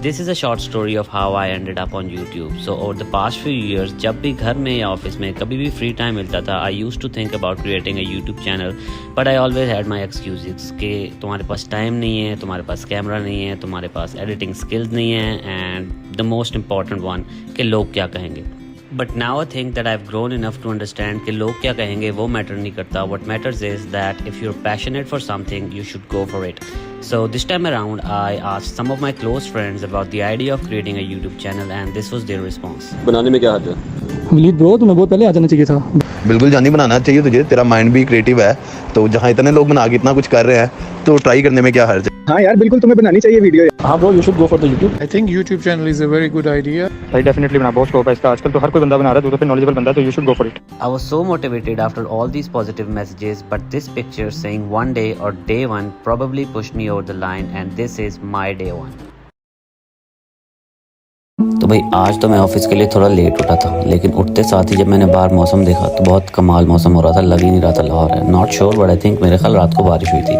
This is a short story of how I ended up on YouTube. So over the past few years, जब भी घर में या office में कभी भी फ्री टाइम मिलता था, I used to think about creating a YouTube channel, but I always had my excuses कि तुम्हारे पास टाइम नहीं है, तुम्हारे पास कैमरा नहीं है, तुम्हारे पास एडिटिंग स्किल्स नहीं है, and the most important one कि लोग क्या कहेंगे. But now I think that I've grown enough to understand कि लोग क्या कहेंगे वो मैटर नहीं करता. What matters is that if you're passionate for something, you should go for it. So this time around, I asked some of my close friends about the idea of creating a YouTube channel, and this was their response. बनाने में क्या हर्ज है? मिलीद bro, तुम्हें बहुत पहले आ जाना चाहिए था. बिल्कुल जानी, बनाना चाहिए तुझे, तेरा माइंड भी क्रिएटिव है, तो जहाँ इतने लोग बना के इतना कुछ कर रहे हैं तो ट्राई करने में क्या हर्ज है. हाँ यार, बिल्कुल तुम्हें बनानी चाहिए वीडियो. हाँ bro, you should go for the YouTube. I think YouTube channel is a very good idea. भाई डेफिनेटली बना, बहुत स्कोप है इसका. आजकल तो हर कोई बंदा बना रहा है, तू तो पे नॉलेजेबल बंदा है, तो you should go for it. I was so motivated after all these positive messages, but this picture saying one day or day one probably pushed me over the line, and this is my day one. तो भाई आज तो मैं office के लिए थोड़ा late उठा था, लेकिन उठते साथ ही जब मैंने बाहर मौसम देखा तो बहुत कमाल मौसम हो रहा था. लग ही नहीं रहा था लाहौर है. Not sure but I think मेरे ख्याल रात को बारिश हुई थी.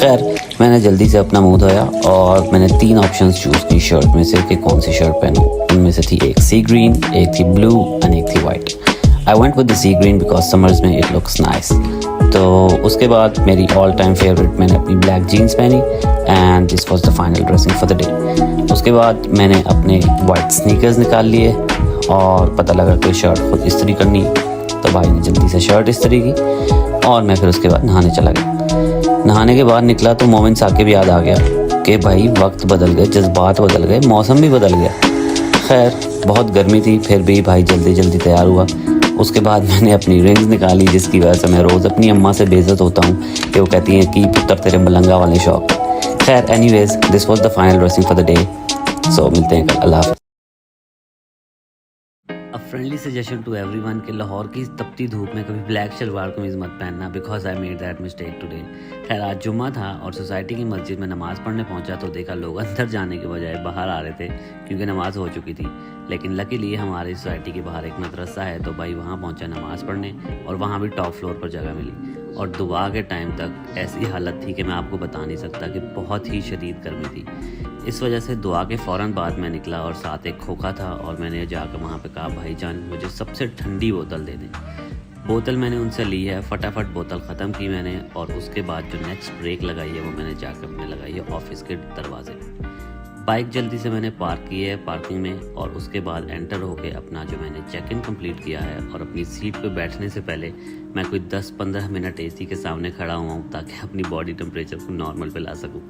खैर मैंने जल्दी से अपना मुंह धोया और मैंने 3 ऑप्शंस चूज़ की शर्ट में से कि कौन सी शर्ट पहनूं. उनमें से थी एक सी ग्रीन, एक थी ब्लू एंड एक थी white. I went with the sea green because summers में इट लुक्स नाइस. तो उसके बाद मेरी ऑल टाइम फेवरेट मैंने अपनी ब्लैक जीन्स पहनी and this was the final dressing for the day. उसके बाद मैंने अपने वाइट स्नीकर्स निकाल लिए और पता लगा कि शर्ट खुद इस्त्री करनी, तो भाई ने जल्दी से शर्ट इस्त्री की और मैं फिर उसके बाद नहाने चला गया. नहाने के बाद निकला तो मोमिन साकिब याद आ गया कि भाई वक्त बदल गए, जज्बात बदल गए, मौसम भी बदल गया. खैर बहुत गर्मी थी, फिर भी भाई जल्दी जल्दी तैयार हुआ. उसके बाद मैंने अपनी रिंग्स निकाली, जिसकी वजह से मैं रोज़ अपनी अम्मा से बेइज्जत होता हूँ कि वो कहती हैं कि पुत्र तेरे मलंगा वाले शौक. खैर anyways, this was the final dressing for the day. So मिलते हैं कल. अल्लाह हाफ़िज़. A friendly suggestion to everyone कि लाहौर की तपती धूप में कभी ब्लैक शलवार कमीज़ मत पहनना, because I made that mistake today. खैर आज जुम्मा था और सोसाइटी की मस्जिद में नमाज़ पढ़ने पहुंचा तो देखा लोग अंदर जाने के बजाय बाहर आ रहे थे क्योंकि नमाज़ हो चुकी थी. लेकिन लकीली हमारी सोसाइटी के बाहर एक मदरसा है, तो भाई वहाँ पहुँचा नमाज़ पढ़ने और वहाँ भी टॉप फ्लोर पर जगह मिली. और दुआ के टाइम तक ऐसी हालत थी कि मैं आपको बता नहीं सकता कि बहुत ही शदीद गर्मी थी. इस वजह से दुआ के फ़ौरन बाद मैं निकला और साथ एक खोखा था और मैंने जाकर वहाँ पे कहा भाईजान मुझे सबसे ठंडी बोतल दे दें. बोतल मैंने उनसे ली है, फटाफट बोतल ख़त्म की मैंने और उसके बाद जो नेक्स्ट ब्रेक लगाई है वो मैंने जाकर अपने लगाई है ऑफिस के दरवाजे. बाइक जल्दी से मैंने पार्क की है पार्किंग में और उसके बाद एंटर होके अपना जो मैंने चेक इन कंप्लीट किया है और अपनी सीट पे बैठने से पहले मैं कोई 10-15 मिनट एसी के सामने खड़ा हुआ हूँ ताकि अपनी बॉडी टेम्परेचर को नॉर्मल पे ला सकूँ.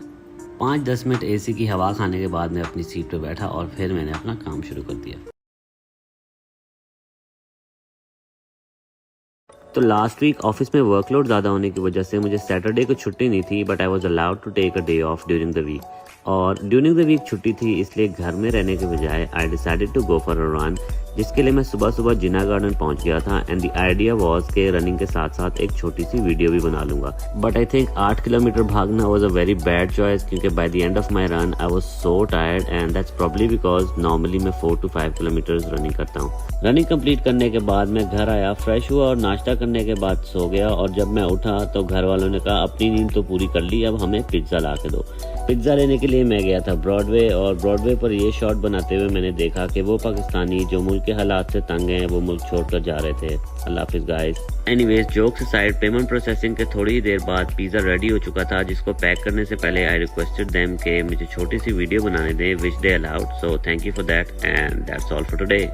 5-10 मिनट एसी की हवा खाने के बाद मैं अपनी सीट पे बैठा और फिर मैंने अपना काम शुरू कर दिया. तो लास्ट वीक ऑफिस में वर्कलोड ज़्यादा होने की वजह से मुझे सैटरडे को छुट्टी नहीं थी, but I was allowed to take a day off during the week. और ड्यूरिंग द वीक छुट्टी थी, इसलिए घर में रहने के बजाय I decided to go for a run, जिसके लिए मैं सुबह सुबह जिना गार्डन पहुंच गया था. एंड द आइडिया वाज के रनिंग के साथ साथ एक छोटी सी वीडियो भी बना लूंगा. बट आई थिंक 8 किलोमीटर भागना was a very bad choice क्योंकि by the end of my run I was so tired and that's probably because normally मैं 4 to 5 किलोमीटर्स रनिंग करता हूँ. रनिंग कंप्लीट करने के बाद मैं घर आया, फ्रेश हुआ और नाश्ता करने के बाद सो गया. और जब मैं उठा तो घर वालों ने कहा अपनी नींद तो पूरी कर ली, अब हमें पिज्ज़ा ला के दो. पिज्ज़ा लेने के लिए मैं गया था ब्रॉडवे और ब्रॉडवे पर ये शॉट बनाते हुए मैंने देखा कि वो पाकिस्तानी जो मुल्क के हालात से तंग हैं वो मुल्क छोड़कर जा रहे थे. अल्लाह हाफिज़ guys. Anyways jokes aside, payment processing के थोड़ी ही देर बाद पिज़्ज़ा रेडी हो चुका था, जिसको पैक करने से पहले आई रिक्वेस्टेड देम कि मुझे छोटी सी वीडियो बनाने दें, which they allowed. So thank you for that and that's all for today.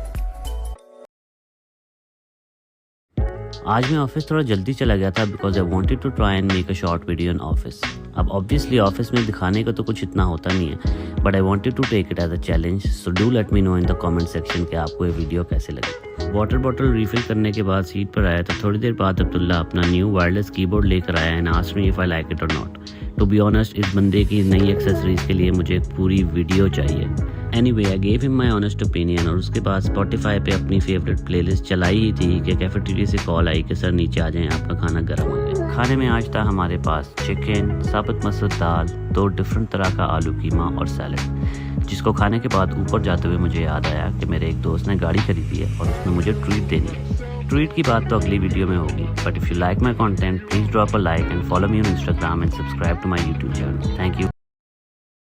आज मैं ऑफिस थोड़ा जल्दी चला गया था because I wanted to try and make a short video in office. अब ऑब्वियसली ऑफिस में दिखाने का तो कुछ इतना होता नहीं है, but I wanted to take it as a challenge. So do let me know in the comment section कि आपको ये वीडियो कैसे लगी. वाटर बॉटल रिफिल करने के बाद सीट पर आया तो थोड़ी देर बाद अब्दुल्ला अपना न्यू वायरलेस कीबोर्ड लेकर आया and asked me if I like it और नॉट. टू बी ऑनेस्ट, इस बंदे की नई एक्सेसरीज के लिए मुझे एक पूरी वीडियो चाहिए. Anyway I gave him my honest opinion और उसके बाद स्पॉटिफाई पे अपनी फेवरेट प्लेलिस्ट चलाई ही थी कि कैफेटेरिया से कॉल आई कि सर नीचे आ जाएं, आपका खाना गर्म हो गया. खाने में आज था हमारे पास चिकन, साबुत मसूर दाल, 2 डिफरेंट तरह का आलू कीमा और सैलड, जिसको खाने के बाद ऊपर जाते हुए मुझे याद आया कि मेरे एक दोस्त ने गाड़ी खरीदी है और उसने मुझे ट्रीट देनी है. ट्रीट की बात तो अगली वीडियो में होगी, but if you like my content please drop a like and follow me on Instagram and subscribe to my YouTube channel. Thank you.